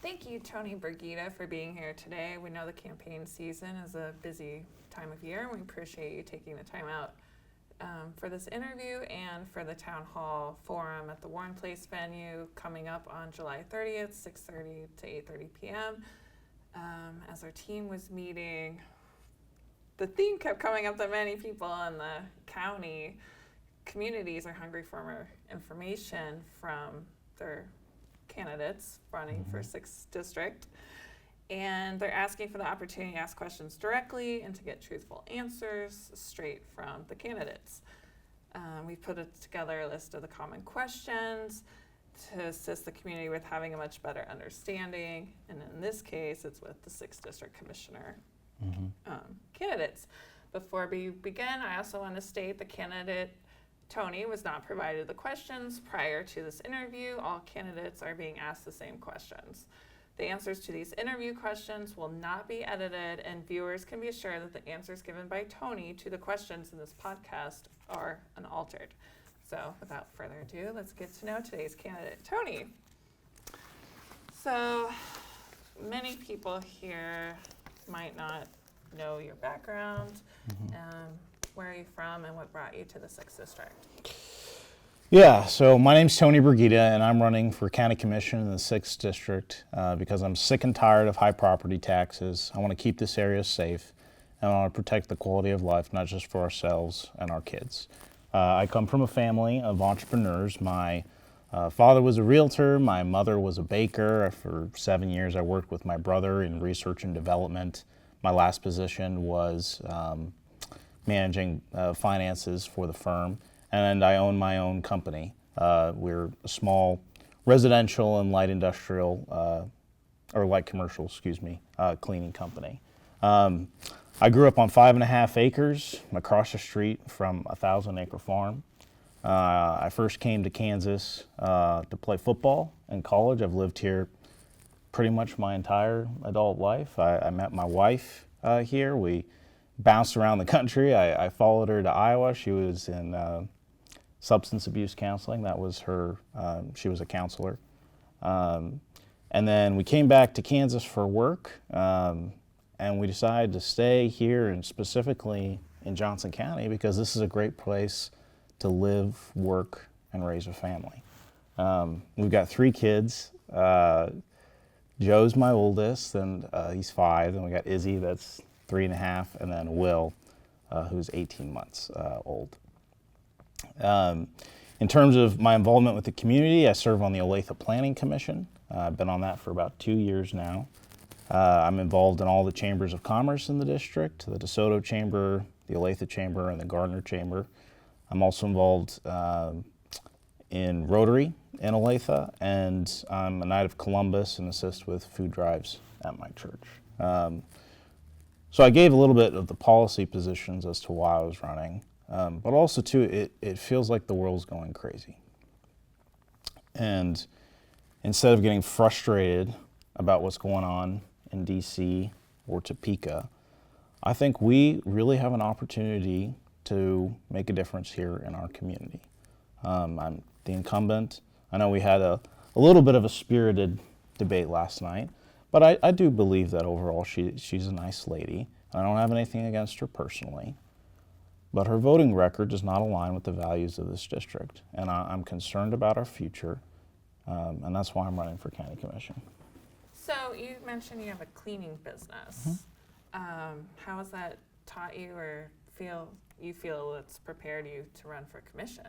Thank you, Tony Bergida, for being here today. We know the campaign season is a busy time of year, and we appreciate you taking the time out for this interview and for the Town Hall Forum at the Warren Place venue coming up on July 30th, 6:30 to 8:30 p.m. As our team was meeting, the theme kept coming up that many people in the county communities are hungry for more information from their candidates running for 6th District. And they're asking for the opportunity to ask questions directly and to get truthful answers straight from the candidates. We've put together a list of the common questions to assist the community with having a much better understanding. And in this case, it's with the 6th District Commissioner candidates. Before we begin, I also want to state the candidate Tony was not provided the questions prior to this interview. All candidates are being asked the same questions. The answers to these interview questions will not be edited, and viewers can be assured that the answers given by Tony to the questions in this podcast are unaltered. So without further ado, let's get to know today's candidate, Tony. So many people here might not know your background. Where are you from and what brought you to the 6th District? Yeah, so my name's Tony Bergida, and I'm running for County Commission in the 6th District because I'm sick and tired of high property taxes. I want to keep this area safe, and I want to protect the quality of life, not just for ourselves and our kids. I come from a family of entrepreneurs. My father was a realtor. My mother was a baker. For 7 years, I worked with my brother in research and development. My last position was managing finances for the firm. And I own my own company. We're a small residential and light industrial, or light commercial, cleaning company. I grew up on 5.5 acres across the street from a 1,000-acre farm. I first came to Kansas to play football in college. I've lived here pretty much my entire adult life. I met my wife here. We bounced around the country. I followed her to Iowa. She was in substance abuse counseling. That was her, she was a counselor. And then we came back to Kansas for work, and we decided to stay here, and specifically in Johnson County, because this is a great place to live, work, and raise a family. We've got 3 kids. Joe's my oldest, and he's 5, and we got Izzy, that's 3.5, and then Will, who's 18 months old. In terms of my involvement with the community, I serve on the Olathe Planning Commission. I've been on that for about 2 years now. I'm involved in all the chambers of commerce in the district, the DeSoto Chamber, the Olathe Chamber, and the Gardner Chamber. I'm also involved in Rotary in Olathe, and I'm a Knight of Columbus and assist with food drives at my church. So I gave a little bit of the policy positions as to why I was running. But also, too, it feels like the world's going crazy. And instead of getting frustrated about what's going on in D.C. or Topeka, I think we really have an opportunity to make a difference here in our community. I'm the incumbent. I know we had a little bit of a spirited debate last night, but I do believe that overall she's a nice lady. I don't have anything against her personally. But her voting record does not align with the values of this district. And I'm concerned about our future, and that's why I'm running for County Commission. So you mentioned you have a cleaning business. How has that taught you or feel it's prepared you to run for commission?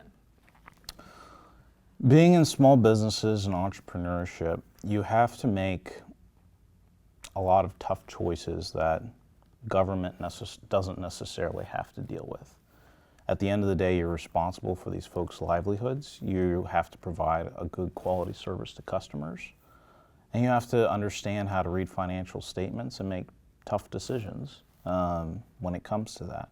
Being in small businesses and entrepreneurship, you have to make a lot of tough choices that government doesn't necessarily have to deal with. At the end of the day, you're responsible for these folks' livelihoods. You have to provide a good quality service to customers. And you have to understand how to read financial statements and make tough decisions when it comes to that.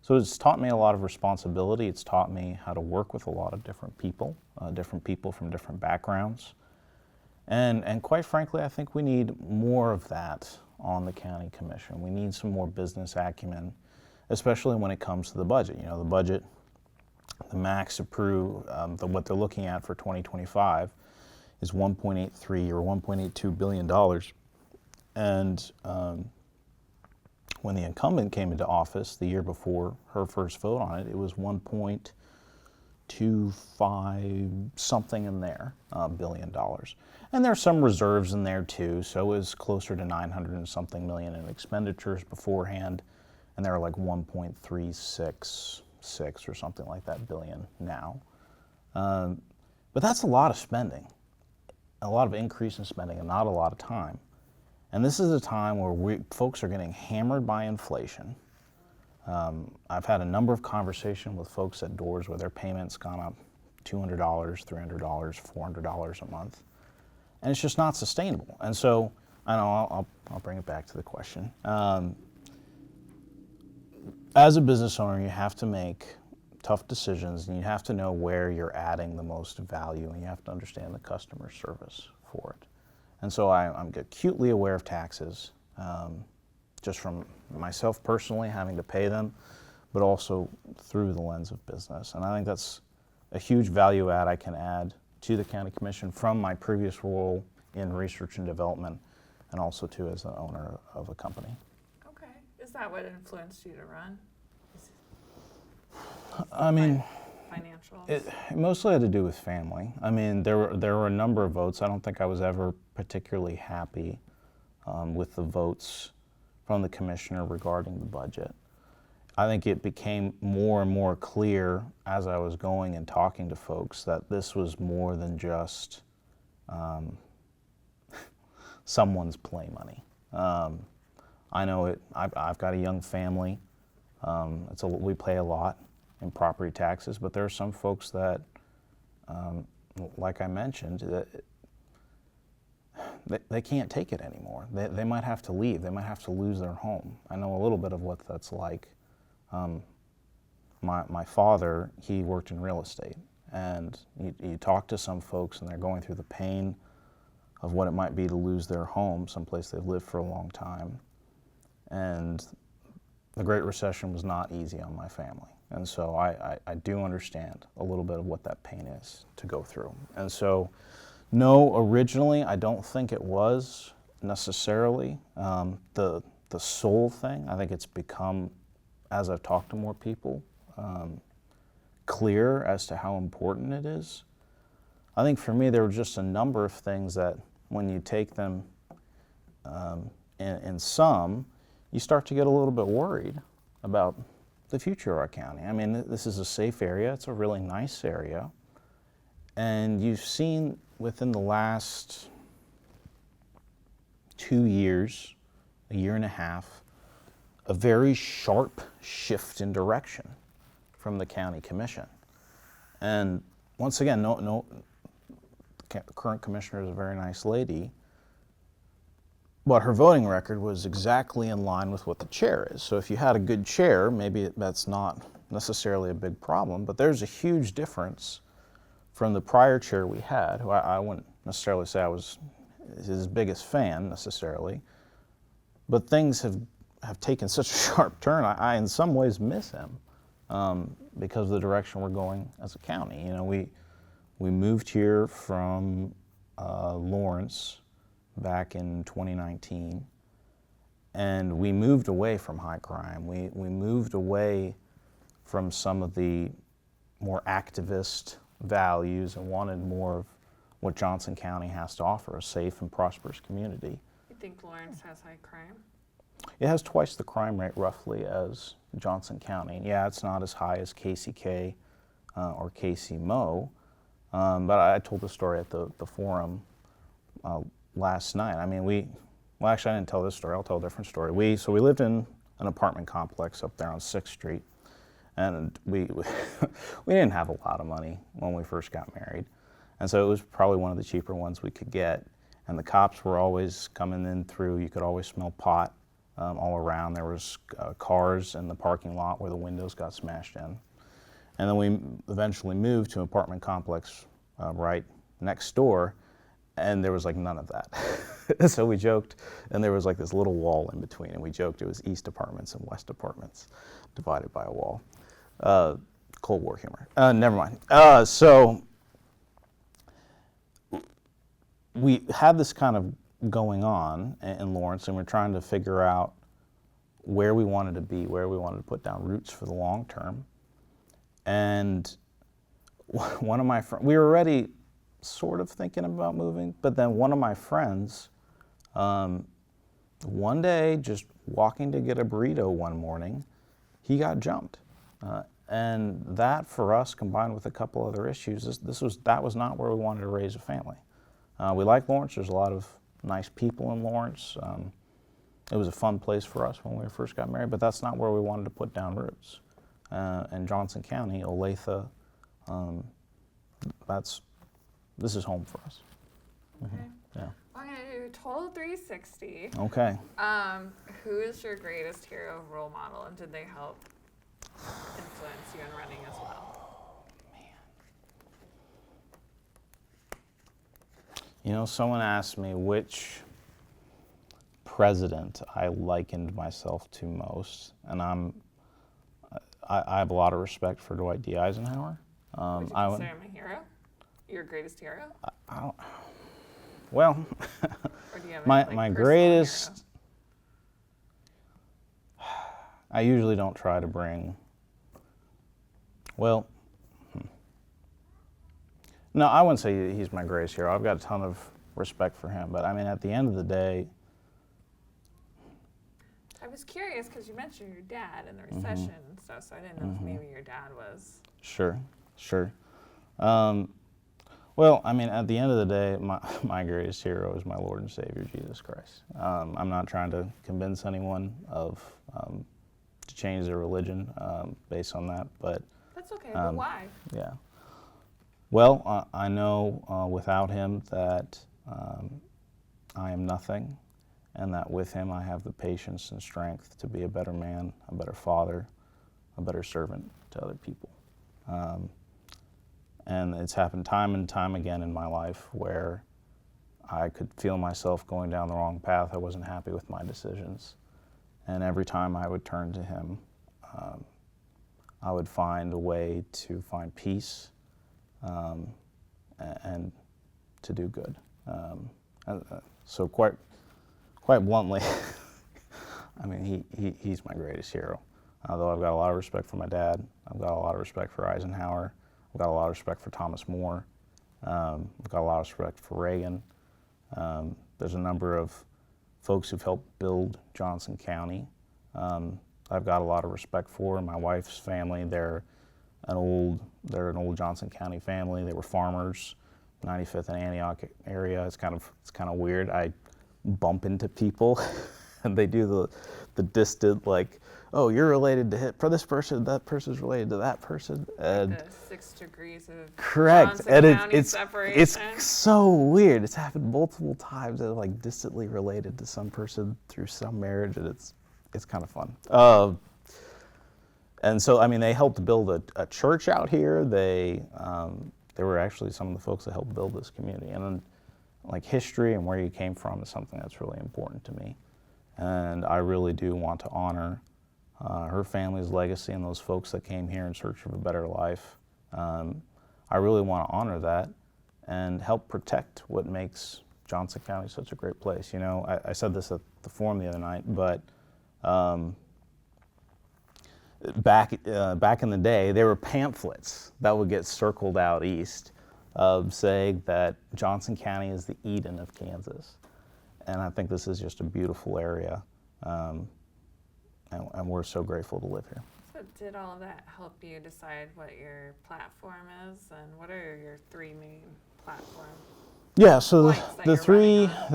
So it's taught me a lot of responsibility. It's taught me how to work with a lot of different people from different backgrounds. And quite frankly, I think we need more of that on the county commission. We need some more business acumen, especially when it comes to the budget. You know, the budget, the max approved, what they're looking at for 2025 is 1.83 or 1.82 billion dollars. And when the incumbent came into office the year before her first vote on it, it was 1.25 something in there billion dollars. And there's some reserves in there too, so it was closer to 900 and something million in expenditures beforehand, and they're like 1.366 or something like that billion now. But that's a lot of spending, a lot of increase in spending, and not a lot of time. And this is a time where folks are getting hammered by inflation. I've had a number of conversations with folks at doors where their payment's gone up $200, $300, $400 a month, and it's just not sustainable. And so, I know I'll bring it back to the question. As a business owner, you have to make tough decisions, and you have to know where you're adding the most value, and you have to understand the customer service for it. And so I'm acutely aware of taxes, just from myself personally having to pay them, but also through the lens of business. And I think that's a huge value add I can add to the County Commission from my previous role in research and development, and also too as the owner of a company. Okay. Is that what influenced you to run? I mean, Financials? it mostly had to do with family. I mean, there were a number of votes. I don't think I was ever particularly happy with the votes from the commissioner regarding the budget. I think it became more and more clear as I was going and talking to folks that this was more than just someone's play money. I know it. I've got a young family. We pay a lot in property taxes, but there are some folks that, like I mentioned, that they can't take it anymore. They might have to leave. They might have to lose their home. I know a little bit of what that's like. My father, he worked in real estate, and you talk to some folks and they're going through the pain of what it might be to lose their home, someplace they've lived for a long time. And the Great Recession was not easy on my family. And so I do understand a little bit of what that pain is to go through. And so, no, originally I don't think it was necessarily the sole thing. I think it's become, as I've talked to more people, clear as to how important it is. I think for me there were just a number of things that when you take them in sum, you start to get a little bit worried about the future of our county. I mean, this is a safe area. It's a really nice area. And you've seen within the last 2 years, a year and a half, a very sharp shift in direction from the county commission. And once again, the current commissioner is a very nice lady, but her voting record was exactly in line with what the chair is. So if you had a good chair, maybe that's not necessarily a big problem, but there's a huge difference from the prior chair we had, who I wouldn't necessarily say I was his biggest fan necessarily, but things have taken such a sharp turn. I in some ways miss him because of the direction we're going as a county. You know, we moved here from Lawrence back in 2019, and we moved away from high crime. We moved away from some of the more activist values and wanted more of what Johnson County has to offer, a safe and prosperous community. You think Lawrence has high crime? It has twice the crime rate roughly as Johnson County. Yeah, it's not as high as KCK or KC-Mo, but I told the story at the forum last night. I mean, actually I didn't tell this story, I'll tell a different story. We lived in an apartment complex up there on 6th Street, and we didn't have a lot of money when we first got married, and so it was probably one of the cheaper ones we could get, and the cops were always coming in through. You could always smell pot all around. There was cars in the parking lot where the windows got smashed in. And then we eventually moved to an apartment complex right next door, and there was like none of that. So we joked, and there was like this little wall in between, and we joked it was East Apartments and West Apartments divided by a wall. Cold War humor. Never mind. So we had this kind of going on in Lawrence, and we're trying to figure out where we wanted to be, where we wanted to put down roots for the long term. And one of my friends, we were already sort of thinking about moving, but then one of my friends, one day, just walking to get a burrito one morning, he got jumped. And that, for us, combined with a couple other issues, that was not where we wanted to raise a family. We like Lawrence. There's a lot of nice people in Lawrence. It was a fun place for us when we first got married, but that's not where we wanted to put down roots. In Johnson County, Olathe, this is home for us. Okay. Yeah. I'm going to do total 360. Okay. Who is your greatest hero role model, and did they help influence you in running as well? You know, someone asked me which president I likened myself to most, and I have a lot of respect for Dwight D. Eisenhower. Would you consider him a hero? Your greatest hero? Well, Or do you have my personal greatest. hero? I usually don't try to bring. Well, no, I wouldn't say he's my greatest hero. I've got a ton of respect for him, but I mean, at the end of the day. I was curious because you mentioned your dad and the recession and stuff, so I didn't know if maybe your dad was. Sure. Well, I mean, at the end of the day, my greatest hero is my Lord and Savior, Jesus Christ. I'm not trying to convince anyone to change their religion based on that, but. That's okay, but why? Yeah. Well, I know without him that I am nothing, and that with him I have the patience and strength to be a better man, a better father, a better servant to other people. And it's happened time and time again in my life where I could feel myself going down the wrong path. I wasn't happy with my decisions. And every time I would turn to him, I would find a way to find peace and to do good. So quite bluntly, I mean, he's my greatest hero. Although I've got a lot of respect for my dad, I've got a lot of respect for Eisenhower, I've got a lot of respect for Thomas More, I've got a lot of respect for Reagan. There's a number of folks who've helped build Johnson County. I've got a lot of respect for my wife's family. They're an old Johnson County family. They were farmers, 95th and Antioch area. It's kind of weird. I bump into people, and they do the distant, like, oh, you're related to for this person, that person's related to that person, and the 6 degrees of correct, Johnson and County separation. it's so weird. It's happened multiple times. They're like distantly related to some person through some marriage, and it's kind of fun. And so, I mean, they helped build a church out here. They were actually some of the folks that helped build this community. And like history and where you came from is something that's really important to me. And I really do want to honor her family's legacy and those folks that came here in search of a better life. I really want to honor that and help protect what makes Johnson County such a great place. You know, I said this at the forum the other night, but back in the day, there were pamphlets that would get circled out east saying that Johnson County is the Eden of Kansas. And I think this is just a beautiful area, and we're so grateful to live here. So did all of that help you decide what your platform is, and what are your 3 main platforms? Yeah, so the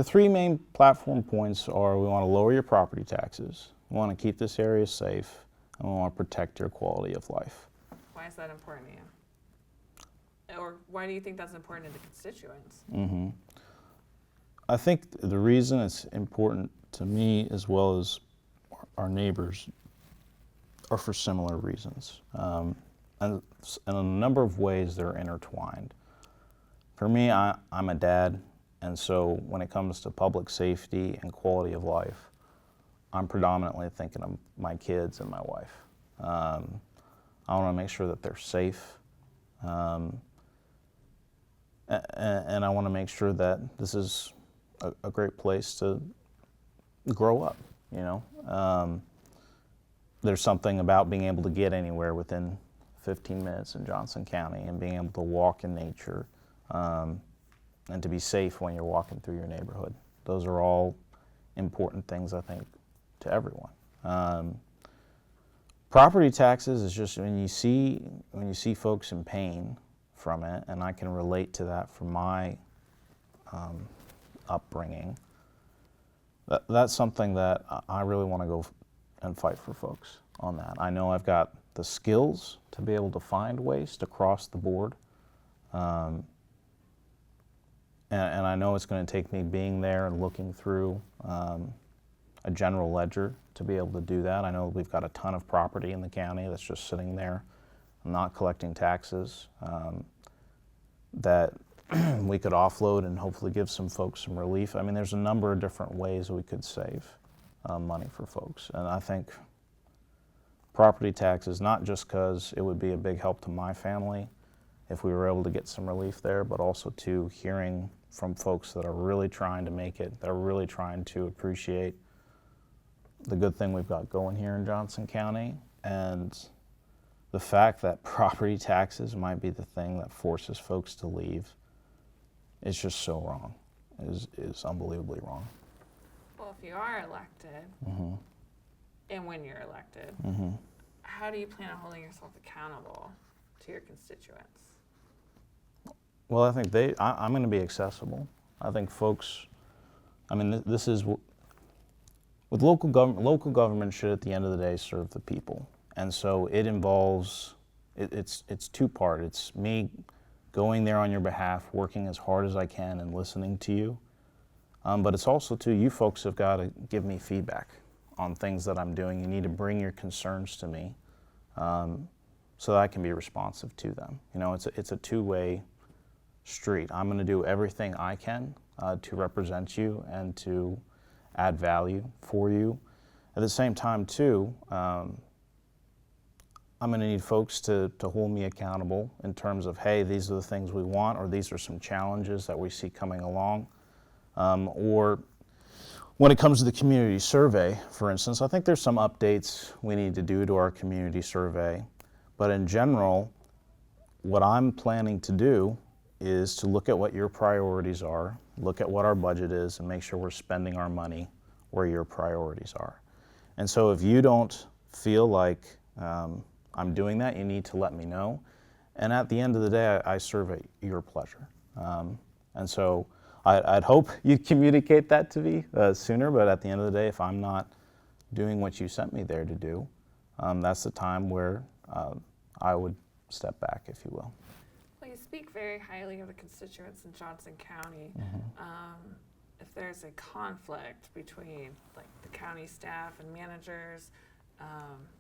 three main platform points are: we want to lower your property taxes, we want to keep this area safe, and we want to protect your quality of life. Why is that important to you? Or why do you think that's important to the constituents? Mm-hmm. I think the reason it's important to me as well as our neighbors are for similar reasons. And in a number of ways they're intertwined. For me, I'm a dad, and so when it comes to public safety and quality of life, I'm predominantly thinking of my kids and my wife. I want to make sure that they're safe. and I want to make sure that this is a great place to grow up, you know. There's something about being able to get anywhere within 15 minutes in Johnson County and being able to walk in nature and to be safe when you're walking through your neighborhood. Those are all important things, I think, to everyone. Property taxes is just when you see folks in pain from it, and I can relate to that from my upbringing. That's something that I really want to go and fight for folks on that. I know I've got the skills to be able to find waste across the board, and I know it's going to take me being there and looking through a general ledger to be able to do that. I know we've got a ton of property in the county that's just sitting there, not collecting taxes, that we could offload and hopefully give some folks some relief. I mean, there's a number of different ways we could save money for folks. And I think property taxes, not just because it would be a big help to my family if we were able to get some relief there, but also to hearing from folks that are really trying to make it, that are really trying to appreciate the good thing we've got going here in Johnson County, and the fact that property taxes might be the thing that forces folks to leave is just so wrong, is unbelievably wrong. Well, if you are elected, Mm-hmm. and when you're elected, Mm-hmm. how do you plan on holding yourself accountable to your constituents? Well, I think I'm going to be accessible. I think folks, I mean, this is, with local government, local government should at the end of the day serve the people. And so it involves, it's two-part. It's me going there on your behalf, working as hard as I can and listening to you. But it's also too, you folks have got to give me feedback on things that I'm doing. You need to bring your concerns to me so that I can be responsive to them. You know, it's a two-way street. I'm going to do everything I can to represent you and to add value for you. At the same time too, I'm going to need folks to hold me accountable in terms of, hey, these are the things we want, or these are some challenges that we see coming along. Or when it comes to the community survey, for instance, I think there's some updates we need to do to our community survey. But in general, what I'm planning to do is to look at what your priorities are, look at what our budget is, and make sure we're spending our money where your priorities are. And so if you don't feel like I'm doing that, you need to let me know. And at the end of the day, I serve at your pleasure. And so I'd hope you'd communicate that to me sooner, but at the end of the day, if I'm not doing what you sent me there to do, that's the time where I would step back, if you will. Well, you speak very highly of the constituents in Johnson County. Mm-hmm. If there's a conflict between like the county staff and managers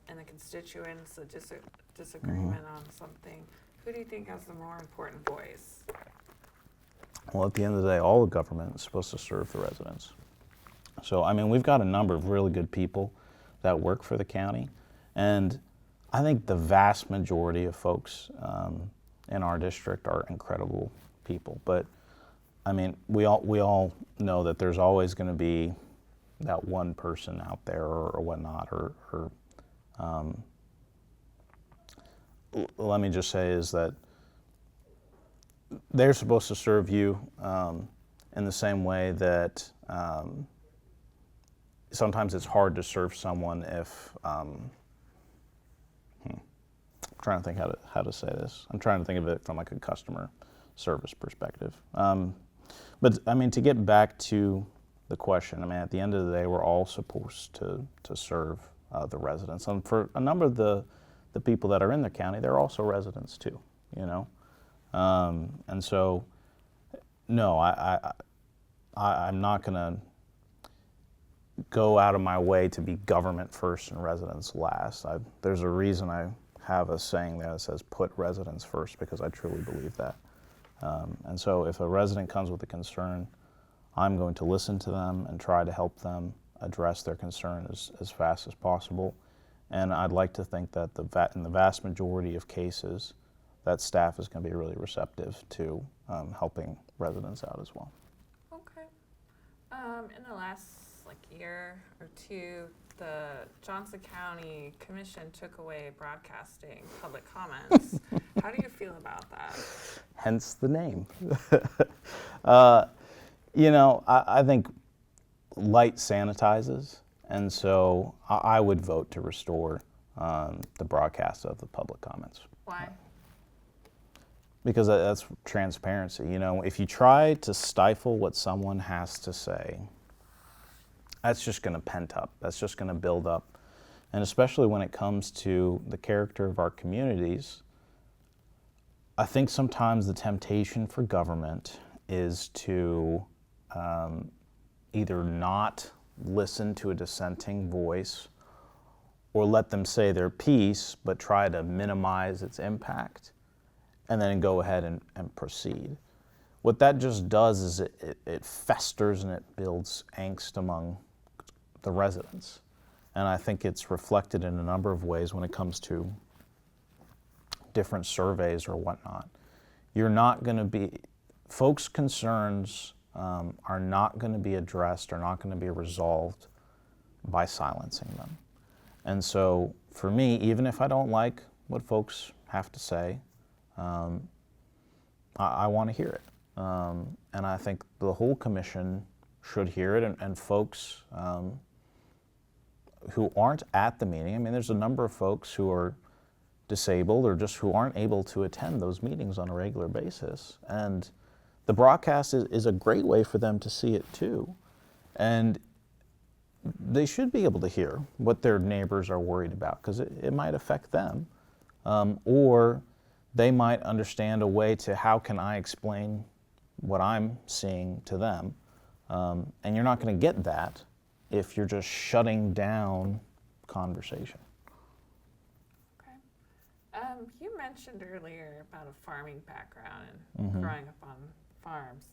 and the constituents, a disagreement on something, who do you think has the more important voice? Well, at the end of the day, all of government is supposed to serve the residents. So, I mean, we've got a number of really good people that work for the county, and I think the vast majority of folks in our district are incredible people. But, I mean, we all know that there's always going to be that one person out there or whatnot, or let me just say is that they're supposed to serve you in the same way that sometimes it's hard to serve someone if I'm trying to think how to say this. I'm trying to think of it from like a customer service perspective. But I mean, to get back to the question, I mean, at the end of the day, we're all supposed to serve the residents. And for a number of the people that are in the county, they're also residents too, you know? And so, no, I'm not going to go out of my way to be government first and residents last. There's a reason I have a saying there that says put residents first, because I truly believe that. And so if a resident comes with a concern, I'm going to listen to them and try to help them address their concern as fast as possible. And I'd like to think that in the vast majority of cases, that staff is going to be really receptive to helping residents out as well. Okay. In the last year or two, the Johnson County Commission took away broadcasting public comments. How do you feel about that? Hence the name. I think light sanitizes, and so I would vote to restore the broadcast of the public comments. Why? Because that's transparency. If you try to stifle what someone has to say, that's just going to pent up. That's just going to build up. And especially when it comes to the character of our communities, I think sometimes the temptation for government is to either not listen to a dissenting voice or let them say their piece, but try to minimize its impact and then go ahead and proceed. What that just does is it festers and it builds angst among the residents. And I think it's reflected in a number of ways when it comes to different surveys or whatnot. Folks' concerns are not going to be addressed or not going to be resolved by silencing them. And so for me, even if I don't like what folks have to say, I want to hear it. And I think the whole commission should hear it, and folks who aren't at the meeting. There's a number of folks who are disabled or just who aren't able to attend those meetings on a regular basis. And the broadcast is a great way for them to see it too. And they should be able to hear what their neighbors are worried about, because it might affect them. Or they might understand a way to, how can I explain what I'm seeing to them? And you're not going to get that if you're just shutting down conversation. Okay. You mentioned earlier about a farming background and growing up on farms.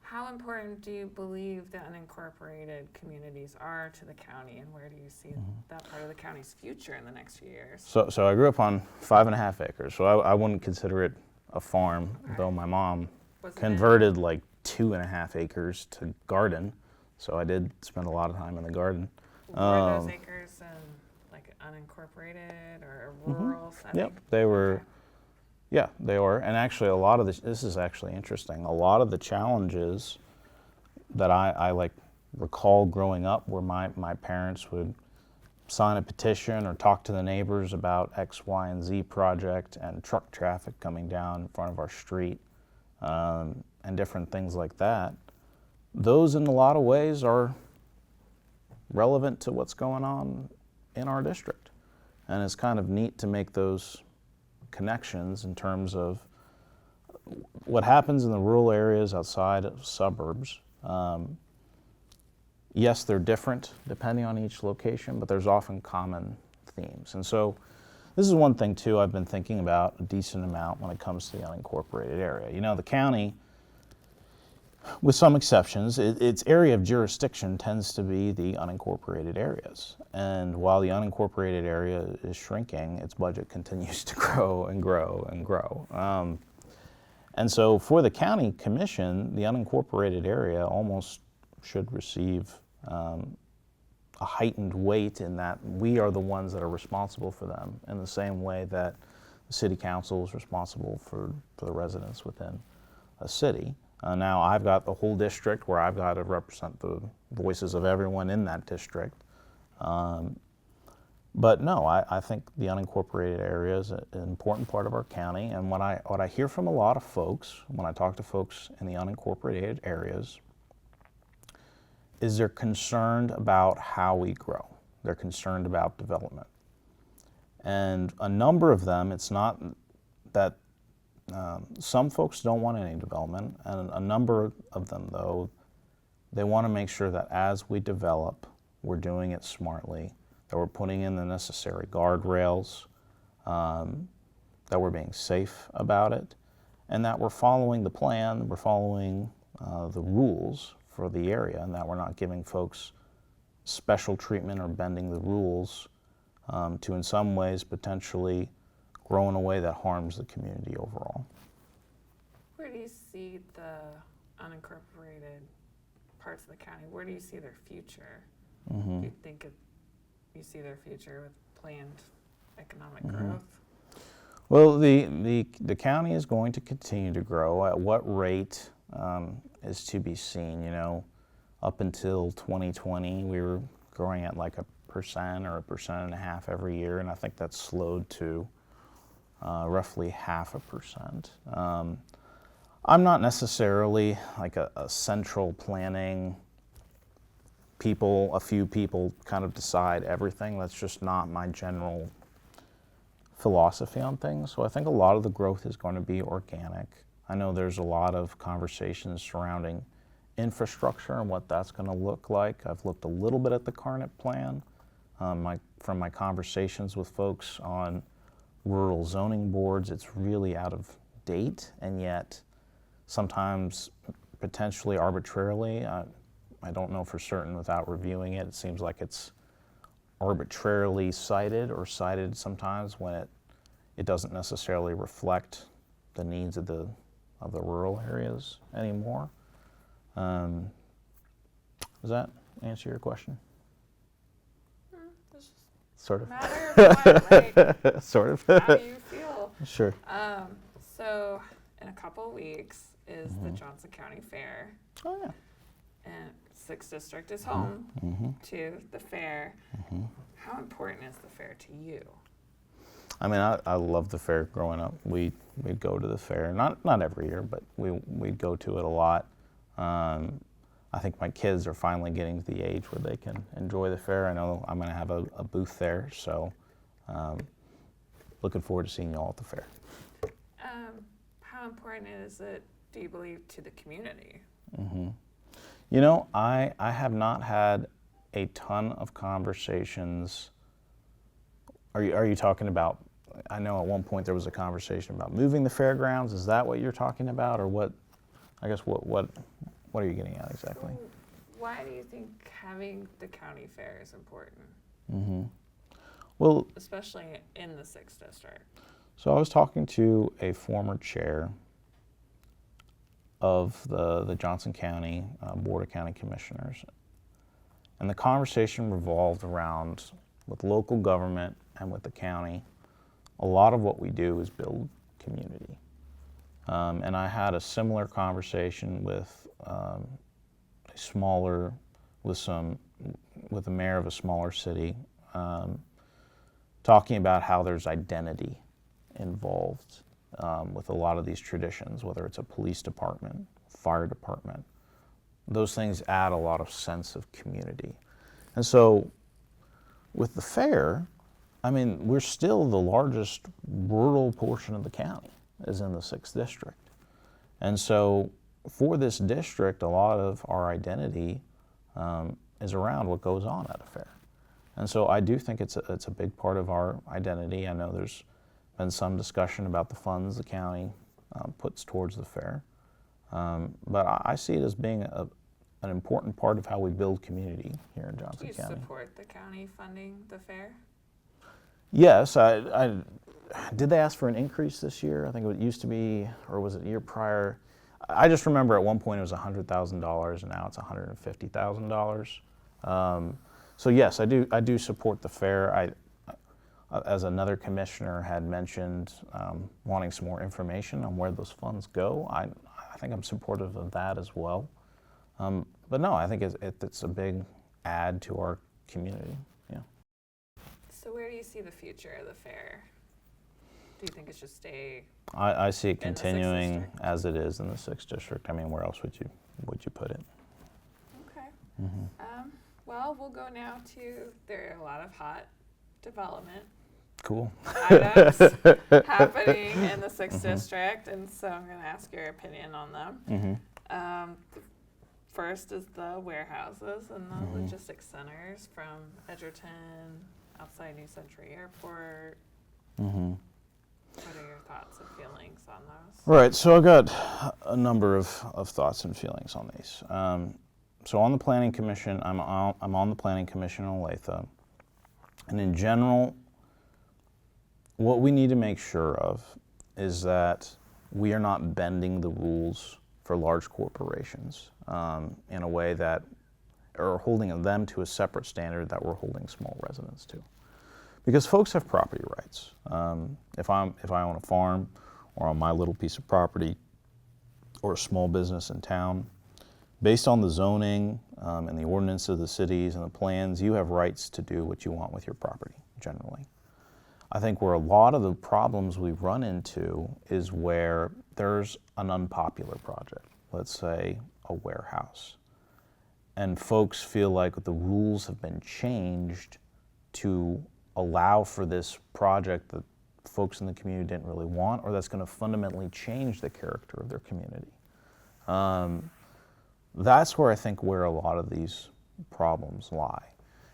How important do you believe the unincorporated communities are to the county, and where do you see that part of the county's future in the next few years? So I grew up on 5.5 acres, so I wouldn't consider it a farm, though my mom converted 2.5 acres to garden, so I did spend a lot of time in the garden. Were those acres unincorporated or rural setting? Yep, they were. Okay. Yeah, they were. And actually a lot of this is actually interesting. A lot of the challenges that I recall growing up, where my parents would sign a petition or talk to the neighbors about X, Y, and Z project and truck traffic coming down in front of our street, and different things like that. Those in a lot of ways are relevant to what's going on in our district. And it's kind of neat to make those connections in terms of what happens in the rural areas outside of suburbs. Yes, they're different depending on each location, but there's often common themes. And so this is one thing too I've been thinking about a decent amount when it comes to the unincorporated area. The county, with some exceptions, its area of jurisdiction tends to be the unincorporated areas. And while the unincorporated area is shrinking, its budget continues to grow and grow and grow. And so for the county commission, the unincorporated area almost should receive a heightened weight, in that we are the ones that are responsible for them, in the same way that the city council is responsible for the residents within a city. Now I've got the whole district where I've got to represent the voices of everyone in that district. But no, I think the unincorporated area is an important part of our county. And what I hear from a lot of folks, when I talk to folks in the unincorporated areas, is they're concerned about how we grow. They're concerned about development. And a number of them, it's not that some folks don't want any development, and a number of them, though, they want to make sure that as we develop, we're doing it smartly, that we're putting in the necessary guardrails, that we're being safe about it, and that we're following the plan, we're following the rules for the area, and that we're not giving folks special treatment or bending the rules to, in some ways, potentially grow in a way that harms the community overall. Where do you see the unincorporated parts of the county? Where do you see their future? Mm-hmm. Do you think you see their future with planned economic growth? Well, the county is going to continue to grow. At what rate is to be seen. Up until 2020, we were growing at like 1% or 1.5% every year, and I think that's slowed to roughly 0.5%. I'm not necessarily like a central planning people, a few people kind of decide everything. That's just not my general philosophy on things. So I think a lot of the growth is going to be organic. I know there's a lot of conversations surrounding infrastructure and what that's going to look like. I've looked a little bit at the current plan. From my conversations with folks on rural zoning boards, it's really out of date, and yet sometimes potentially arbitrarily. I don't know for certain without reviewing it. It seems like it's arbitrarily cited or cited sometimes when it doesn't necessarily reflect the needs of the rural areas anymore. Does that answer your question? It's just Sort of. matter of what, right? Sort of. How do you feel? Sure. So in a couple weeks is the Johnson County Fair, Oh yeah. and 6th District is home to the fair. How important is the fair to you? I mean, I love the fair growing up. We'd go to the fair, not every year, but we'd go to it a lot. I think my kids are finally getting to the age where they can enjoy the fair. I know I'm going to have a booth there, so looking forward to seeing you all at the fair. How important is it, do you believe, to the community? I have not had a ton of conversations. Are you talking about, I know at one point there was a conversation about moving the fairgrounds. Is that what you're talking about, or what? I guess what are you getting at exactly? Why do you think having the county fair is important? Well, Especially in the 6th District. so I was talking to a former chair of the Johnson County Board of County Commissioners, and the conversation revolved around, with local government and with the county, a lot of what we do is build community. And I had a similar conversation with with the mayor of a smaller city, talking about how there's identity involved with a lot of these traditions, whether it's a police department, fire department. Those things add a lot of sense of community. And so with the fair, I mean, we're still the largest rural portion of the county is in the 6th District. And so for this district, a lot of our identity is around what goes on at a fair. And so I do think it's a big part of our identity. I know there's been some discussion about the funds the county puts towards the fair. But I see it as being an important part of how we build community here in Johnson County. Do you support the county funding the fair? Yes, I did they ask for an increase this year? I think it used to be, or was it the year prior? I just remember at one point it was $100,000 and now it's $150,000. So yes, I do support the fair. As another commissioner had mentioned, wanting some more information on where those funds go. I think I'm supportive of that as well. But no, I think it's a big add to our community. Yeah. So where do you see the future of the fair? Do you think it should stay? I see it in the 6th continuing District? as it is in the 6th District. I mean, where else would you put it? Okay. Well, we'll go now to, there are a lot of hot development Cool. items happening in the 6th District, and so I'm going to ask your opinion on them. First is the warehouses and the logistics centers from Edgerton, outside New Century Airport. What are your thoughts and feelings on those? Right, so I've got a number of thoughts and feelings on these. So on the Planning Commission, I'm on the Planning Commission in Olathe, and in general, what we need to make sure of is that we are not bending the rules for large corporations in a way that are holding them to a separate standard that we're holding small residents to. Because folks have property rights. If I own a farm or on my little piece of property or a small business in town, based on the zoning and the ordinance of the cities and the plans, you have rights to do what you want with your property, generally. I think where a lot of the problems we run into is where there's an unpopular project, let's say a warehouse, and folks feel like the rules have been changed to allow for this project that folks in the community didn't really want, or that's going to fundamentally change the character of their community. That's where I think where a lot of these problems lie.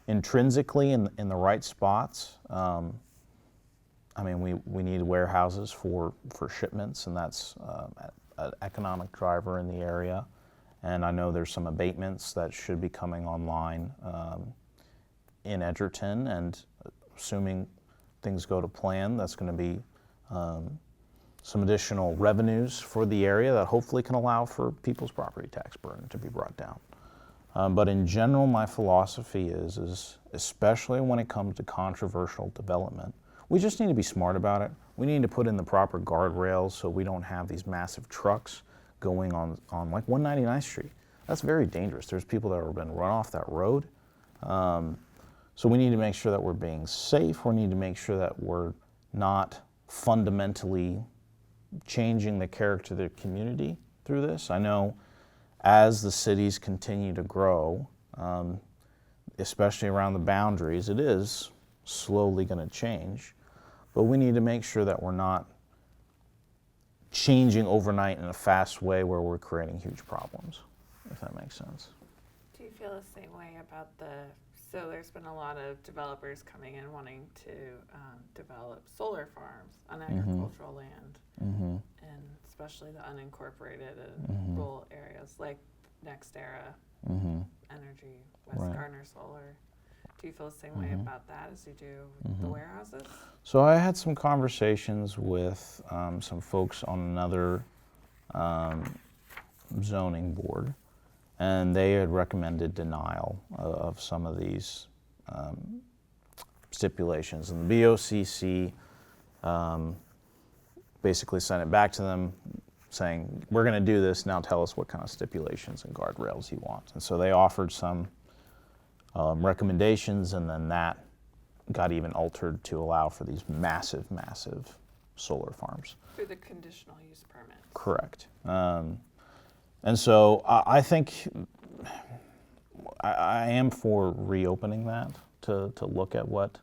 Intrinsically in the right spots, I mean, we need warehouses for shipments, and that's an economic driver in the area. And I know there's some abatements that should be coming online in Edgerton, and assuming things go to plan, that's going to be some additional revenues for the area that hopefully can allow for people's property tax burden to be brought down. But in general, my philosophy is especially when it comes to controversial development, we just need to be smart about it. We need to put in the proper guardrails so we don't have these massive trucks going on like 199th Street. That's very dangerous. There's people that have been run off that road. So we need to make sure that we're being safe. We need to make sure that we're not fundamentally changing the character of the community through this. I know as the cities continue to grow, especially around the boundaries, it is slowly going to change. But we need to make sure that we're not changing overnight in a fast way where we're creating huge problems, if that makes sense. Do you feel the same way about so there's been a lot of developers coming in wanting to develop solar farms on agricultural land, and especially the unincorporated and rural areas like NextEra Energy, West Gardner Solar. Do you feel the same way about that as you do with the warehouses? So I had some conversations with some folks on another zoning board, and they had recommended denial of some of these stipulations. And the BOCC basically sent it back to them saying, we're going to do this, now tell us what kind of stipulations and guardrails you want. And so they offered some recommendations, and then that got even altered to allow for these massive solar farms. Through the conditional use permit. Correct. And so I think I am for reopening that to look at what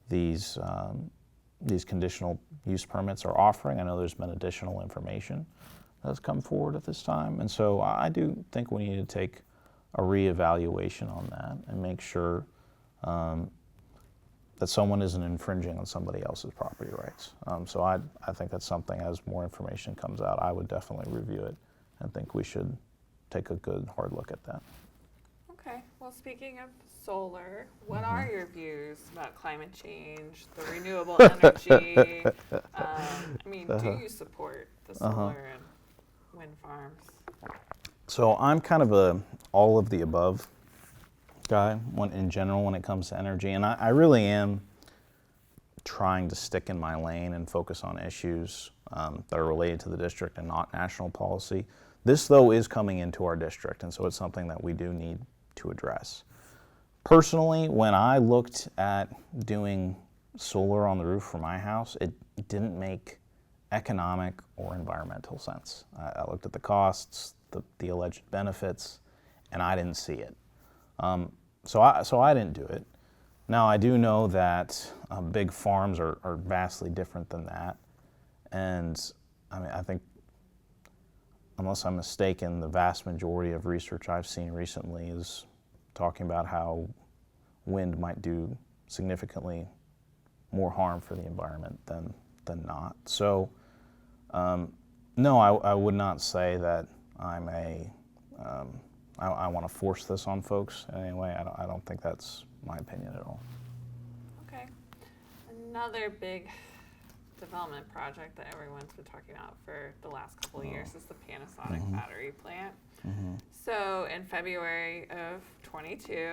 these conditional use permits are offering. I know there's been additional information that's come forward at this time, and so I do think we need to take a reevaluation on that and make sure that someone isn't infringing on somebody else's property rights. So I think that's something, as more information comes out, I would definitely review it and think we should take a good hard look at that. Okay, well, speaking of solar, what are your views about climate change, the renewable energy? I mean, do you support the solar and wind farms? So I'm kind of a all of the above guy in general when it comes to energy, and I really am trying to stick in my lane and focus on issues that are related to the district and not national policy. This, though, is coming into our district, and so it's something that we do need to address. Personally, when I looked at doing solar on the roof for my house, it didn't make economic or environmental sense. I looked at the costs, the alleged benefits, and I didn't see it. So I didn't do it. Now, I do know that big farms are vastly different than that. And I mean, I think, unless I'm mistaken, the vast majority of research I've seen recently is talking about how wind might do significantly more harm for the environment than not. So, no, I would not say that I'm I want to force this on folks in any way. I don't think that's my opinion at all. Okay. Another big development project that everyone's been talking about for the last couple of years is the Panasonic battery plant. So in February of 22,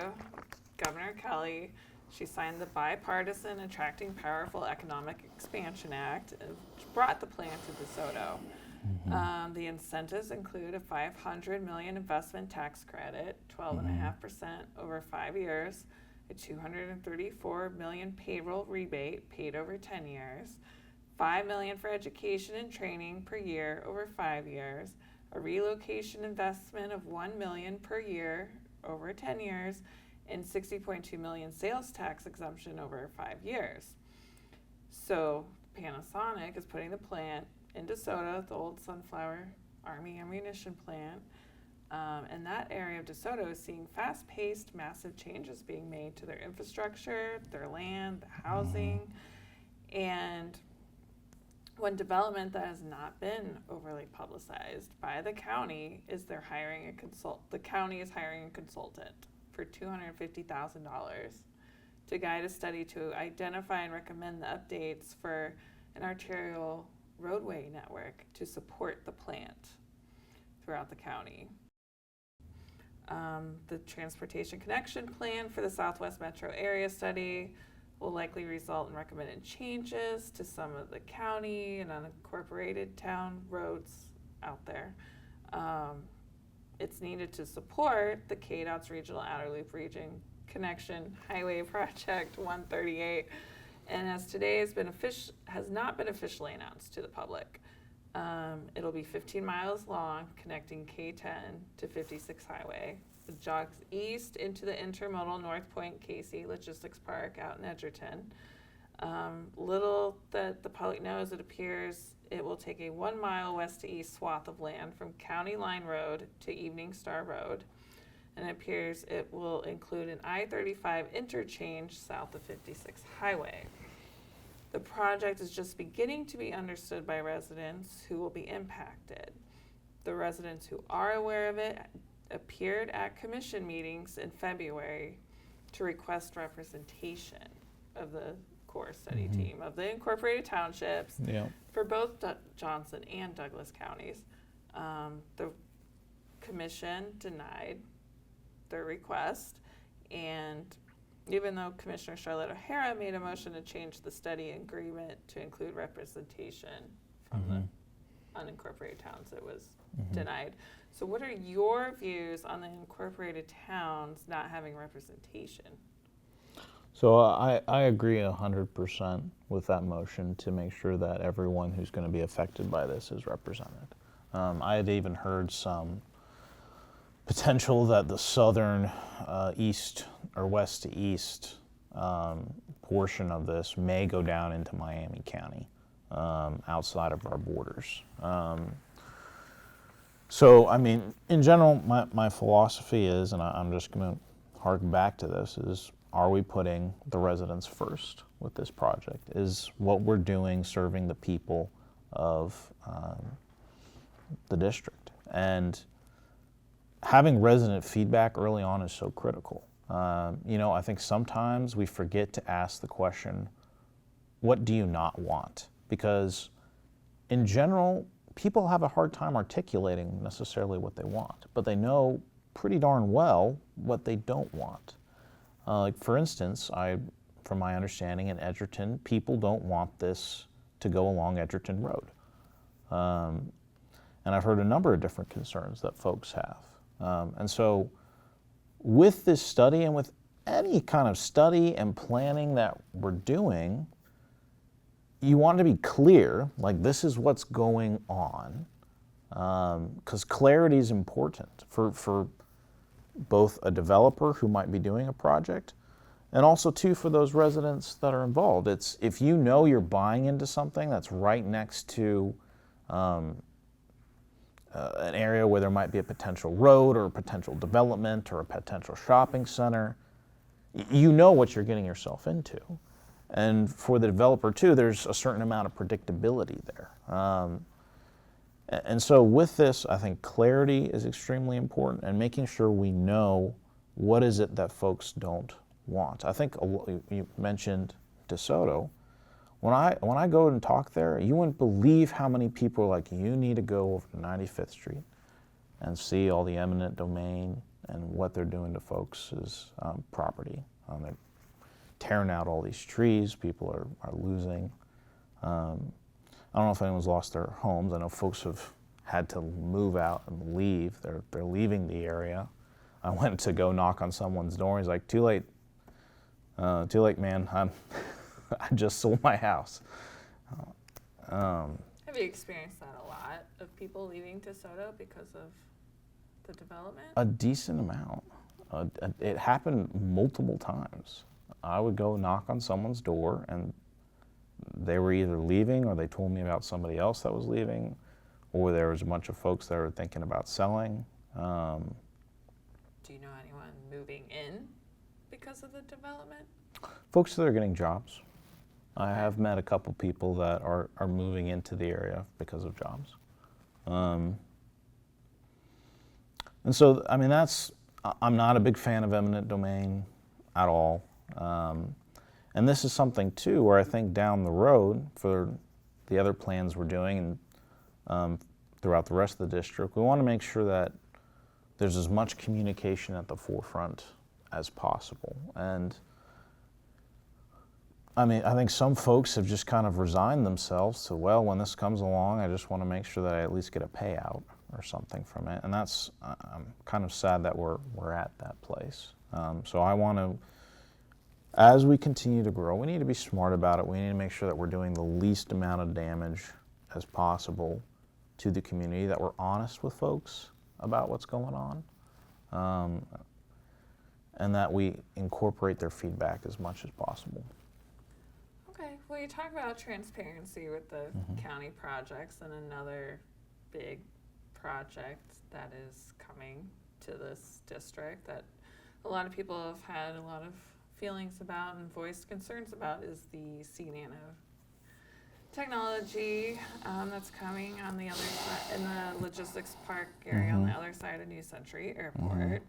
Governor Kelly, she signed the bipartisan Attracting Powerful Economic Expansion Act, which brought the plant to DeSoto. The incentives include a $500 million investment tax credit, 12.5% over 5 years, a $234 million payroll rebate paid over 10 years, $5 million for education and training per year over 5 years, a relocation investment of $1 million per year over 10 years, and $60.2 million sales tax exemption over 5 years. So Panasonic is putting the plant in DeSoto, the old Sunflower Army ammunition plant. And that area of DeSoto is seeing fast-paced, massive changes being made to their infrastructure, their land, the housing. And one development that has not been overly publicized by the county is they're hiring a the county is hiring a consultant for $250,000 to guide a study to identify and recommend the updates for an arterial roadway network to support the plant throughout the county. The Transportation Connection Plan for the Southwest Metro Area Study will likely result in recommended changes to some of the county and unincorporated town roads out there. It's needed to support the KDOT's Regional Outer Loop Region Connection Highway Project 138, and as today has not been officially announced to the public. It'll be 15 miles long, connecting K10 to 56 Highway. It jogs east into the intermodal North Point Casey Logistics Park out in Edgerton. Little that the public knows, it appears it will take a 1 mile west to east swath of land from County Line Road to Evening Star Road. And it appears it will include an I-35 interchange south of 56 Highway. The project is just beginning to be understood by residents who will be impacted. The residents who are aware of it appeared at commission meetings in February to request representation of the core study team of the incorporated townships for both Johnson and Douglas counties. The commission denied their request, and even though Commissioner Charlotte O'Hara made a motion to change the study agreement to include representation from the unincorporated towns, it was denied. So what are your views on the incorporated towns not having representation? So I agree 100% with that motion to make sure that everyone who's going to be affected by this is represented. I had even heard some potential that the southern east or west to east portion of this may go down into Miami County, outside of our borders. So, I mean, in general, my philosophy is, and I'm just going to hark back to this, is are we putting the residents first with this project? Is what we're doing serving the people of the district? And having resident feedback early on is so critical. I think sometimes we forget to ask the question, what do you not want? Because in general, people have a hard time articulating necessarily what they want, but they know pretty darn well what they don't want. Like for instance, from my understanding in Edgerton, people don't want this to go along Edgerton Road. And I've heard a number of different concerns that folks have. And so with this study and with any kind of study and planning that we're doing, you want to be clear, like this is what's going on, because clarity is important for both a developer who might be doing a project and also too for those residents that are involved. It's if you know you're buying into something that's right next to an area where there might be a potential road or a potential development or a potential shopping center, you know what you're getting yourself into. And for the developer too, there's a certain amount of predictability there. And so with this, I think clarity is extremely important and making sure we know what is it that folks don't want. I think you mentioned DeSoto. When I go and talk there, you wouldn't believe how many people are like, you need to go over to 95th Street and see all the eminent domain and what they're doing to folks' property. They're tearing out all these trees. People are losing. I don't know if anyone's lost their homes. I know folks have had to move out and leave. They're leaving the area. I went to go knock on someone's door. He's like, too late, man. I just sold my house. Have you experienced that a lot, of people leaving DeSoto because of the development? A decent amount. It happened multiple times. I would go knock on someone's door, and they were either leaving, or they told me about somebody else that was leaving, or there was a bunch of folks that were thinking about selling. Do you know anyone moving in because of the development? Folks that are getting jobs. I have met a couple people that are moving into the area because of jobs. And so, I mean, I'm not a big fan of eminent domain at all. And this is something, too, where I think down the road, for the other plans we're doing and throughout the rest of the district, we want to make sure that there's as much communication at the forefront as possible. And I mean, I think some folks have just kind of resigned themselves to, well, when this comes along, I just want to make sure that I at least get a payout or something from it. And I'm kind of sad that we're at that place. So I want to, as we continue to grow, we need to be smart about it. We need to make sure that we're doing the least amount of damage as possible to the community, that we're honest with folks about what's going on, and that we incorporate their feedback as much as possible. Okay, well, you talk about transparency with the county projects, and another big project that is coming to this district that a lot of people have had a lot of feelings about and voiced concerns about is the C-Nano technology that's coming on the other side, in the logistics park area on the other side of New Century Airport.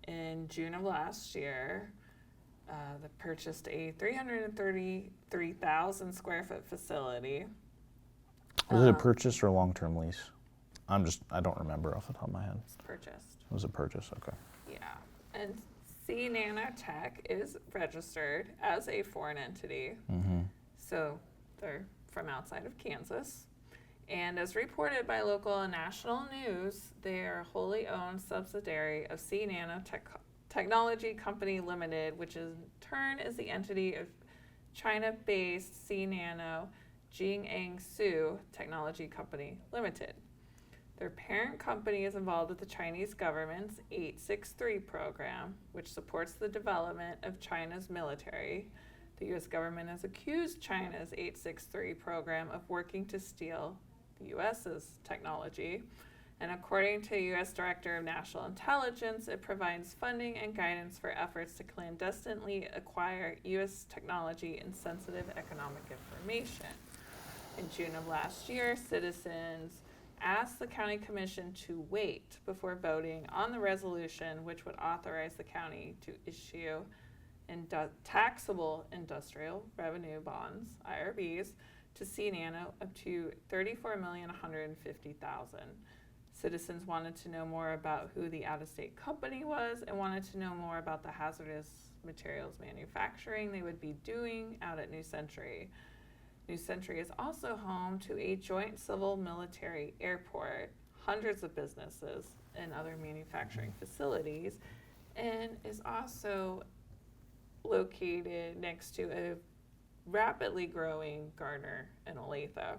In June of last year, they purchased a 333,000 square foot facility. Was it a purchase or a long-term lease? I don't remember off the top of my head. It's purchased. It was a purchase, okay. Yeah, and C-Nanotech is registered as a foreign entity. So they're from outside of Kansas. And as reported by local and national news, they are a wholly owned subsidiary of C-Nano Technology Company Limited, which in turn is the entity of China-based C-Nano Jiangsu Technology Company Limited. Their parent company is involved with the Chinese government's 863 program, which supports the development of China's military. The U.S. government has accused China's 863 program of working to steal the U.S.'s technology. And according to U.S. Director of National Intelligence, it provides funding and guidance for efforts to clandestinely acquire U.S. technology and sensitive economic information. In June of last year, citizens asked the county commission to wait before voting on the resolution, which would authorize the county to issue taxable industrial revenue bonds, IRBs, to C-Nano up to $34,150,000. Citizens wanted to know more about who the out-of-state company was and wanted to know more about the hazardous materials manufacturing they would be doing out at New Century. New Century is also home to a joint civil military airport, hundreds of businesses and other manufacturing facilities, and is also located next to a rapidly growing Gardner and Olathe.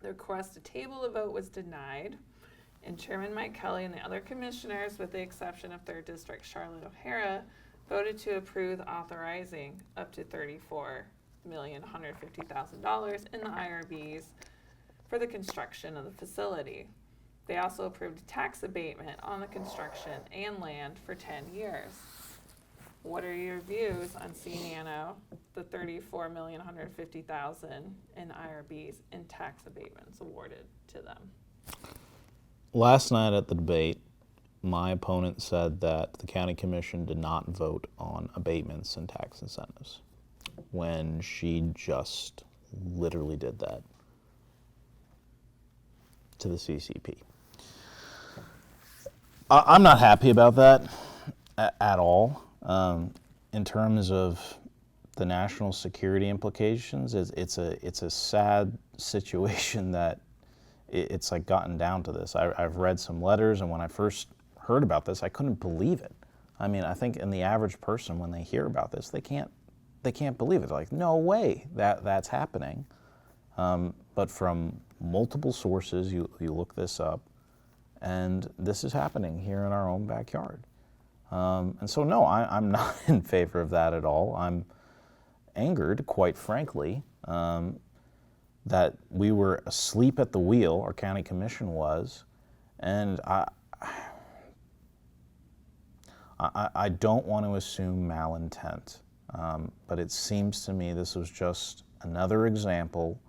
The request to table the vote was denied, and Chairman Mike Kelly and the other commissioners, with the exception of 3rd District Charlotte O'Hara, voted to approve authorizing up to $34,150,000 in the IRBs for the construction of the facility. They also approved a tax abatement on the construction and land for 10 years. What are your views on C-Nano, the $34,150,000 in IRBs and tax abatements awarded to them? Last night at the debate, my opponent said that the county commission did not vote on abatements and tax incentives. when she just literally did that to the CCP. I'm not happy about that at all. In terms of the national security implications, it's a sad situation that it's like gotten down to this. I've read some letters, and when I first heard about this, I couldn't believe it. I mean, I think in the average person, when they hear about this, they can't believe it. They're like, no way that's happening. But from multiple sources, you look this up, and this is happening here in our own backyard. And so, no, I'm not in favor of that at all. I'm angered, quite frankly, that we were asleep at the wheel, our county commission was, and I don't want to assume malintent, but it seems to me this was just another example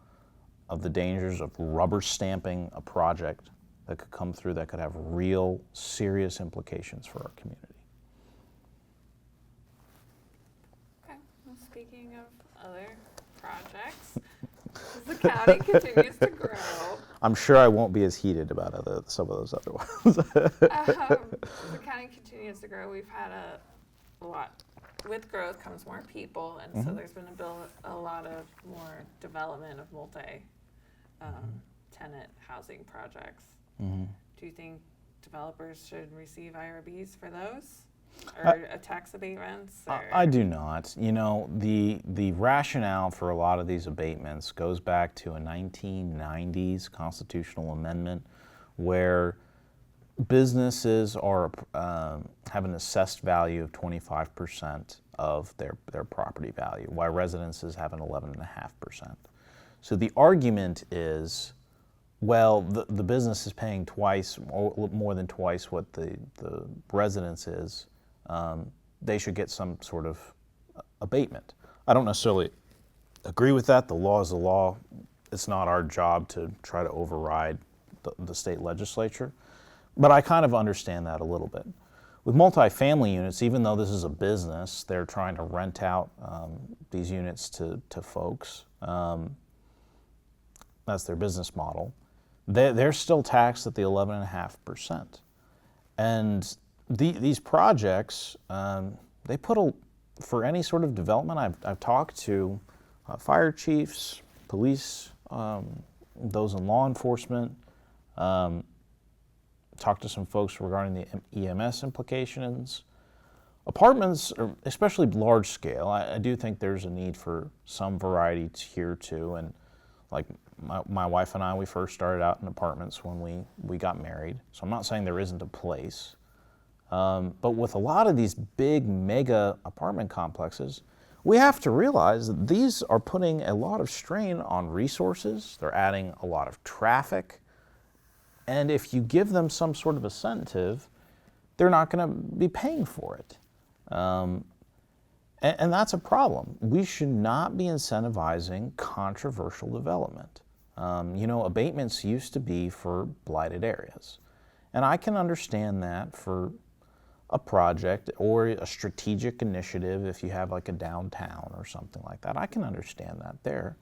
of the dangers of rubber stamping a project that could come through that could have real, serious implications for our community. Okay, well, speaking of other projects, as the county continues to grow. I'm sure I won't be as heated about some of those other ones. The county continues to grow. We've had a lot. With growth comes more people, and so there's been a lot of more development of multi-tenant housing projects. Do you think developers should receive IRBs for those? Or tax abatements? I do not. You know, the rationale for a lot of these abatements goes back to a 1990s constitutional amendment where businesses are have an assessed value of 25% of their property value, while residences have an 11.5%. So the argument is, well, the business is paying twice or more than twice what the residence is. They should get some sort of abatement. I don't necessarily agree with that. The law is the law. It's not our job to try to override the state legislature. But I kind of understand that a little bit. With multifamily units, even though this is a business, they're trying to rent out these units to folks. That's their business model. They're still taxed at the 11.5%. And these projects, they put for any sort of development, I've talked to fire chiefs, police, those in law enforcement, talked to some folks regarding the EMS implications. Apartments, especially large scale, I do think there's a need for some variety here too. And like my wife and I, we first started out in apartments when we got married. So I'm not saying there isn't a place. But with a lot of these big mega apartment complexes, we have to realize that these are putting a lot of strain on resources. They're adding a lot of traffic. And if you give them some sort of incentive, they're not going to be paying for it. And that's a problem. We should not be incentivizing controversial development. Abatements used to be for blighted areas. And I can understand that for a project or a strategic initiative if you have like a downtown or something like that. I can understand that there.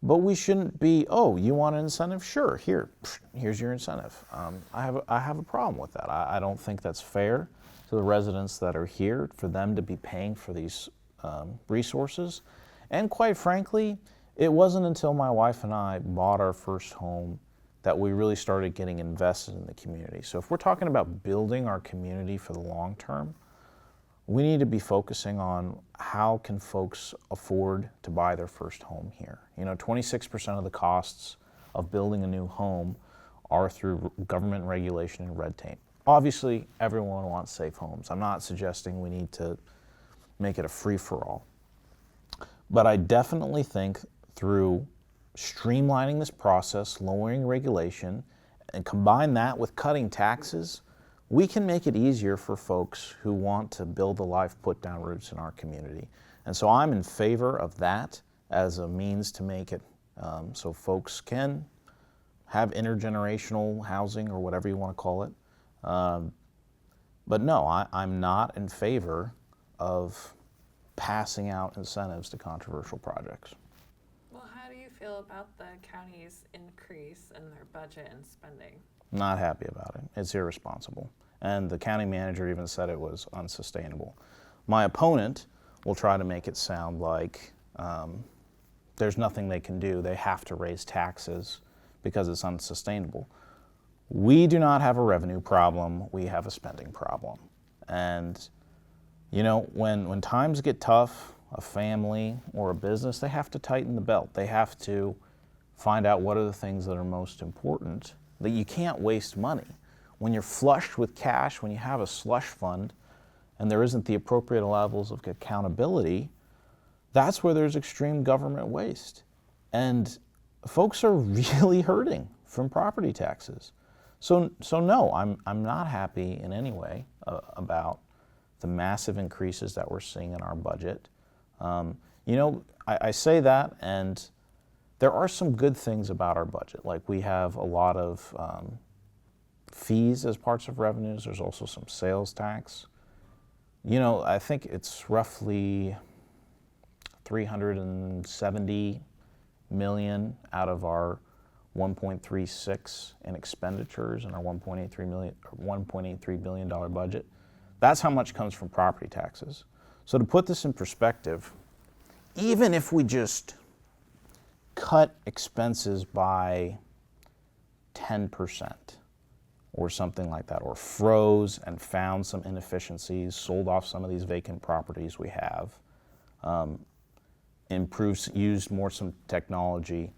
But we shouldn't be, oh, you want an incentive? Sure, here's your incentive. I have a problem with that. I don't think that's fair to the residents that are here for them to be paying for these resources. And quite frankly, it wasn't until my wife and I bought our first home that we really started getting invested in the community. So if we're talking about building our community for the long term, we need to be focusing on how can folks afford to buy their first home here. 26% of the costs of building a new home are through government regulation and red tape. Obviously, everyone wants safe homes. I'm not suggesting we need to make it a free-for-all. But I definitely think through streamlining this process, lowering regulation, and combine that with cutting taxes, we can make it easier for folks who want to build a life, put down roots in our community. And so I'm in favor of that as a means to make it so folks can have intergenerational housing or whatever you want to call it. But no, I'm not in favor of passing out incentives to controversial projects. Well, how do you feel about the county's increase in their budget and spending? Not happy about it. It's irresponsible. And the county manager even said it was unsustainable. My opponent will try to make it sound like there's nothing they can do. They have to raise taxes because it's unsustainable. We do not have a revenue problem. We have a spending problem. And, you know, when times get tough, a family or a business, they have to tighten the belt. They have to find out what are the things that are most important, that you can't waste money. When you're flushed with cash, when you have a slush fund, and there isn't the appropriate levels of accountability, that's where there's extreme government waste. And folks are really hurting from property taxes. So no, I'm not happy in any way about the massive increases that we're seeing in our budget. You know, I say that, and there are some good things about our budget. Like, we have a lot of fees as parts of revenues. There's also some sales tax. You know, I think it's roughly $370 million out of our 1.36 in expenditures and our $1.83 billion budget. That's how much comes from property taxes. So to put this in perspective, even if we just cut expenses by 10% or something like that, or froze and found some inefficiencies, sold off some of these vacant properties we have, used more some technology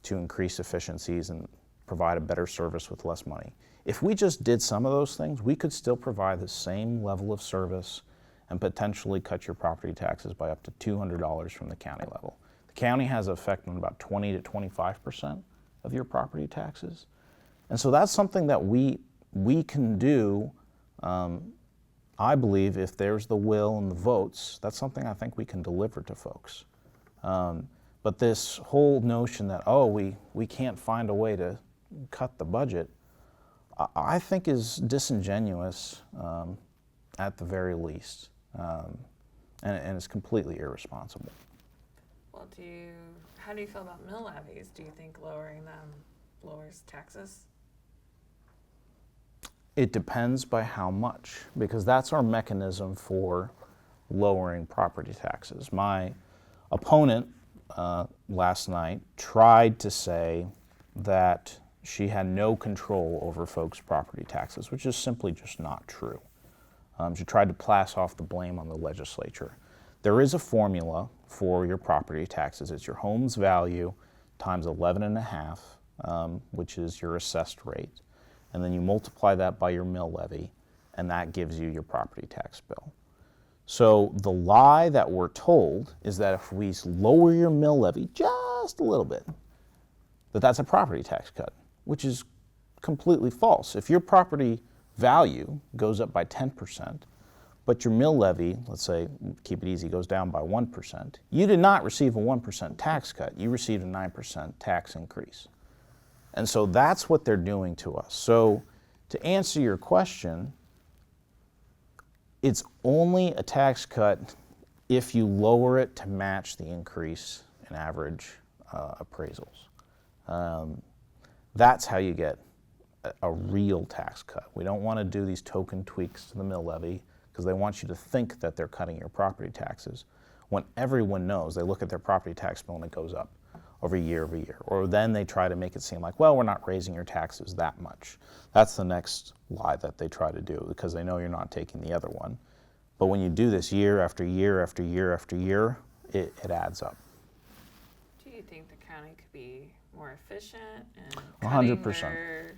to increase efficiencies and provide a better service with less money. If we just did some of those things, we could still provide the same level of service and potentially cut your property taxes by up to $200 from the county level. The county has an effect on about 20 to 25% of your property taxes. And so that's something that we can do. I believe if there's the will and the votes, that's something I think we can deliver to folks. But this whole notion that, oh, we can't find a way to cut the budget, I think is disingenuous at the very least. And it's completely irresponsible. Well, how do you feel about mill levies? Do you think lowering them lowers taxes? It depends by how much, because that's our mechanism for lowering property taxes. My opponent last night tried to say that she had no control over folks' property taxes, which is simply just not true. She tried to pass off the blame on the legislature. There is a formula for your property taxes. It's your home's value times 11.5, which is your assessed rate. And then you multiply that by your mill levy, and that gives you your property tax bill. So the lie that we're told is that if we lower your mill levy just a little bit, that's a property tax cut, which is completely false. If your property value goes up by 10%, but your mill levy, let's say, keep it easy, goes down by 1%, you did not receive a 1% tax cut. You received a 9% tax increase. And so that's what they're doing to us. So to answer your question, it's only a tax cut if you lower it to match the increase in average appraisals. That's how you get a real tax cut. We don't want to do these token tweaks to the mill levy because they want you to think that they're cutting your property taxes when everyone knows. They look at their property tax bill and it goes up over year. Or then they try to make it seem like, well, we're not raising your taxes that much. That's the next lie that they try to do because they know you're not taking the other one. But when you do this year after year after year after year, it adds up. Do you think the county could be more efficient in 100%. their spending?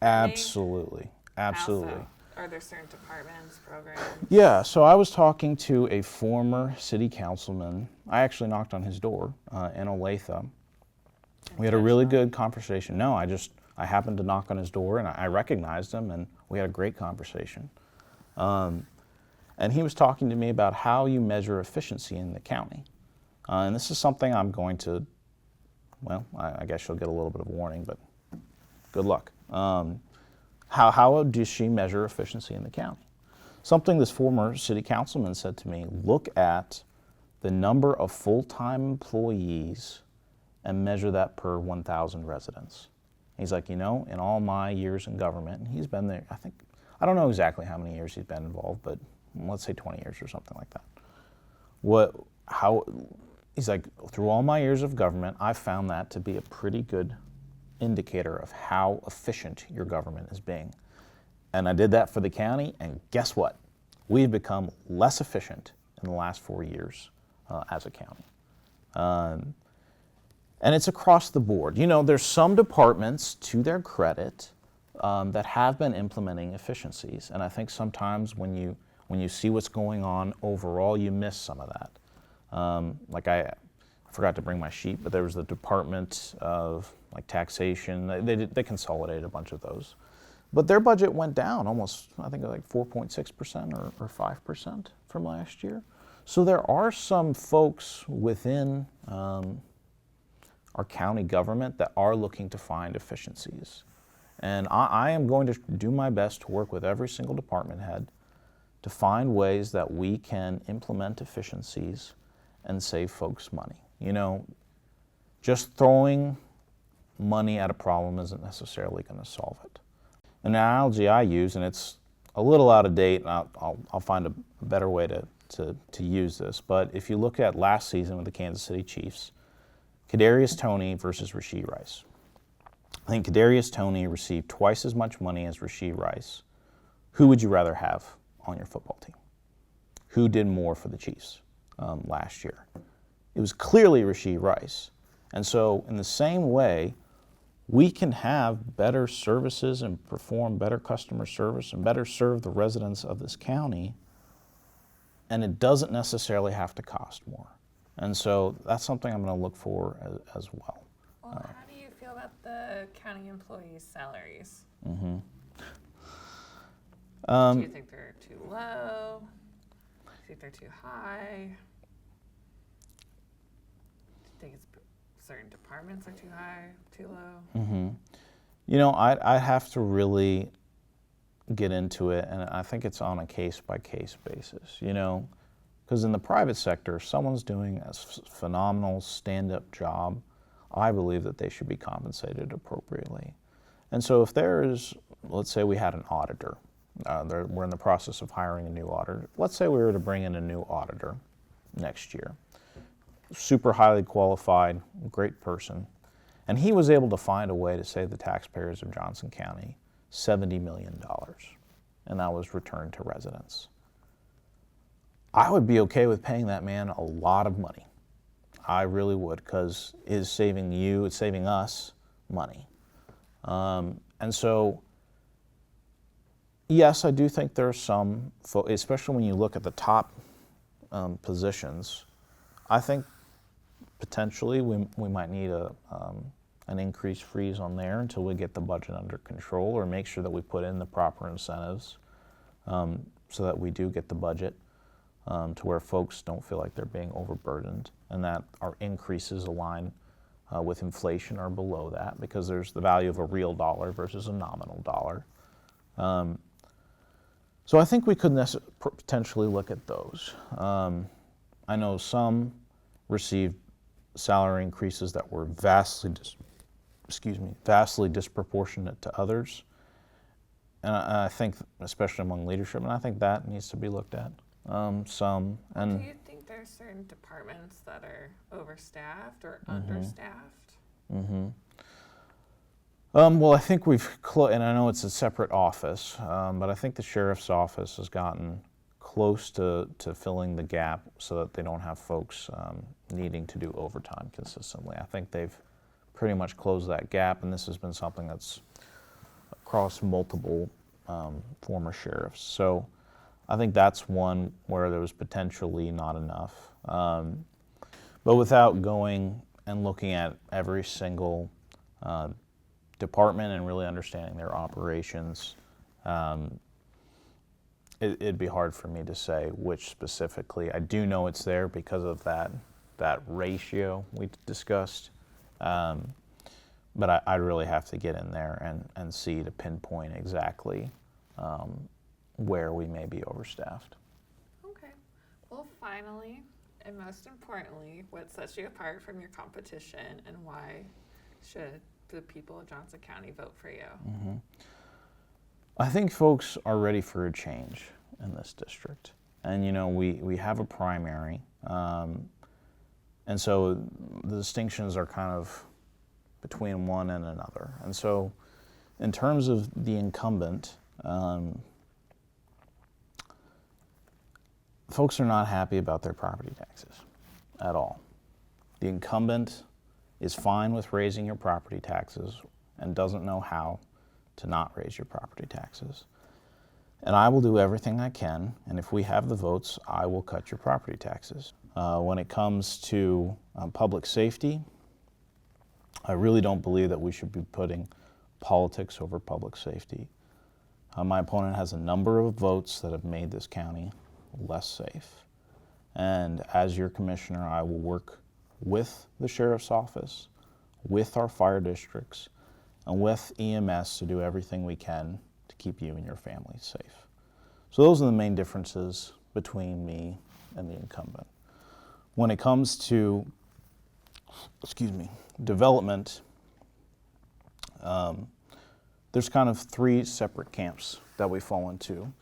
Absolutely. How so? Are there certain departments, programs? Yeah, so I was talking to a former city councilman. I actually knocked on his door in Olathe. We had a really good conversation. No, I happened to knock on his door and I recognized him and we had a great conversation. And he was talking to me about how you measure efficiency in the county. And this is something I'm going to, well, I guess you'll get a little bit of a warning, but good luck. How does she measure efficiency in the county? something this former city councilman said to me, look at the number of full-time employees and measure that per 1,000 residents. He's like, in all my years in government, and he's been there, I don't know exactly how many years he's been involved, but let's say 20 years or something like that. He's like, through all my years of government, I've found that to be a pretty good indicator of how efficient your government is being. And I did that for the county, and guess what? We've become less efficient in the last 4 years as a county. And it's across the board. There's some departments, to their credit, that have been implementing efficiencies. And I think sometimes when you see what's going on overall, you miss some of that. I forgot to bring my sheet, but there was the Department of Taxation. They consolidated a bunch of those. But their budget went down almost, I think, 4.6% or 5% from last year. So there are some folks within our county government that are looking to find efficiencies. And I am going to do my best to work with every single department head to find ways that we can implement efficiencies and save folks money. Just throwing money at a problem isn't necessarily going to solve it. An analogy I use, and it's a little out of date, and I'll find a better way to use this, but if you look at last season with the Kansas City Chiefs, Kadarius Toney versus Rashee Rice. I think Kadarius Toney received twice as much money as Rashee Rice. Who would you rather have on your football team? Who did more for the Chiefs last year? It was clearly Rashee Rice. And so in the same way, we can have better services and perform better customer service and better serve the residents of this county, and it doesn't necessarily have to cost more. And so that's something I'm going to look for as well. Well, how do you feel about the county employees' salaries? Mm-hmm. Do you think they're too low? Do you think they're too high? Do you think certain departments are too high, too low? Mm-hmm. I have to really get into it, and I think it's on a case-by-case basis, because in the private sector, if someone's doing a phenomenal stand-up job, I believe that they should be compensated appropriately. And so if let's say we had an auditor, we're in the process of hiring a new auditor. Let's say we were to bring in a new auditor next year. Super highly qualified, great person. And he was able to find a way to save the taxpayers of Johnson County $70 million. And that was returned to residents. I would be okay with paying that man a lot of money. I really would, because it's saving us money. And so, yes, I do think there are some, especially when you look at the top positions, I think potentially we might need an increased freeze on there until we get the budget under control, or make sure that we put in the proper incentives so that we do get the budget to where folks don't feel like they're being overburdened, and that our increases align with inflation or below that, because there's the value of a real dollar versus a nominal dollar. So I think we could potentially look at those. I know some received salary increases that were vastly disproportionate to others. And I think, especially among leadership, and I think that needs to be looked at. Do you think there's certain departments that are overstaffed or understaffed? Mm-hmm. Well, I think and I know it's a separate office, but I think the sheriff's office has gotten close to filling the gap so that they don't have folks needing to do overtime consistently. I think they've pretty much closed that gap, and this has been something that's across multiple former sheriffs. So I think that's one where there was potentially not enough. But without going and looking at every single department and really understanding their operations, it'd be hard for me to say which specifically. I do know it's there because of that ratio we discussed, but I really have to get in there and see to pinpoint exactly where we may be overstaffed. Okay. Well, finally, and most importantly, what sets you apart from your competition, and why should the people of Johnson County vote for you? Mm-hmm. I think folks are ready for a change in this district. And, you know, we have a primary, and so the distinctions are kind of between one and another. And so in terms of the incumbent, folks are not happy about their property taxes at all. The incumbent is fine with raising your property taxes and doesn't know how to not raise your property taxes. And I will do everything I can, and if we have the votes, I will cut your property taxes. When it comes to public safety, I really don't believe that we should be putting politics over public safety. My opponent has a number of votes that have made this county less safe. And as your commissioner, I will work with the sheriff's office, with our fire districts, and with EMS to do everything we can to keep you and your family safe. So those are the main differences between me and the incumbent. When it comes to, development, there's kind of three separate camps that we fall into.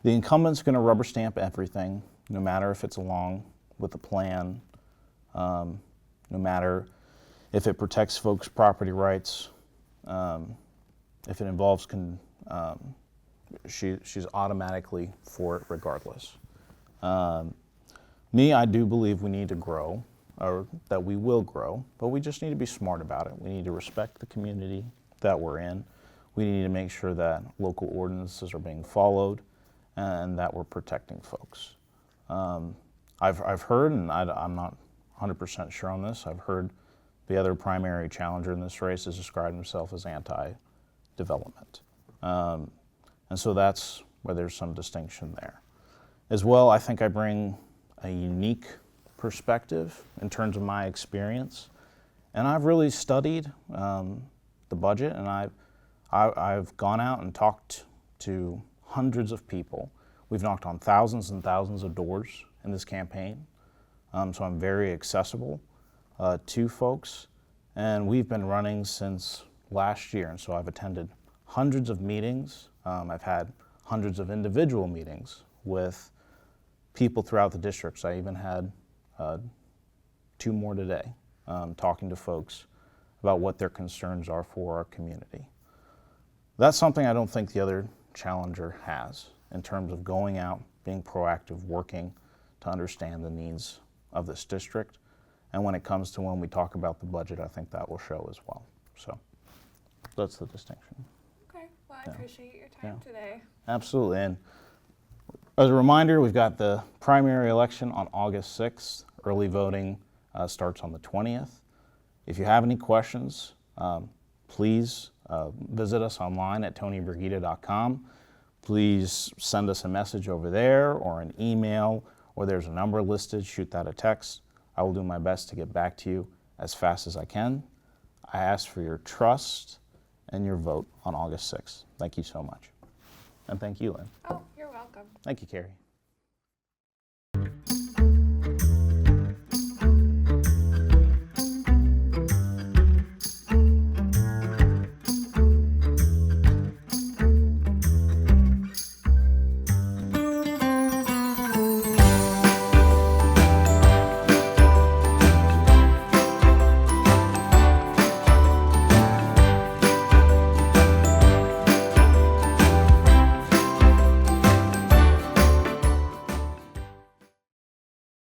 The incumbent's going to rubber stamp everything, no matter if it's along with the plan, no matter if it protects folks' property rights, if it involves, she's automatically for it regardless. Me, I do believe we need to grow, or that we will grow, but we just need to be smart about it. We need to respect the community that we're in. We need to make sure that local ordinances are being followed and that we're protecting folks. I've heard, and I'm not 100% sure on this, I've heard the other primary challenger in this race has described himself as anti-development. And so that's where there's some distinction there. As well, I think I bring a unique perspective in terms of my experience. And I've really studied the budget, and I've gone out and talked to hundreds of people. We've knocked on thousands and thousands of doors in this campaign. So I'm very accessible to folks. And we've been running since last year. And so I've attended hundreds of meetings. I've had hundreds of individual meetings with people throughout the districts. I even had 2 more today, talking to folks about what their concerns are for our community. That's something I don't think the other challenger has in terms of going out, being proactive, working to understand the needs of this district. And when it comes to when we talk about the budget, I think that will show as well. So that's the distinction. Okay, well, I appreciate your time today. Absolutely. And as a reminder, we've got the primary election on August 6th. Early voting starts on the 20th. If you have any questions, please visit us online at tonybergida.com. Please send us a message over there or an email, or there's a number listed, shoot that a text. I will do my best to get back to you as fast as I can. I ask for your trust and your vote on August 6th. Thank you so much. And thank you, Lynn. Oh, you're welcome. Thank you, Carrie.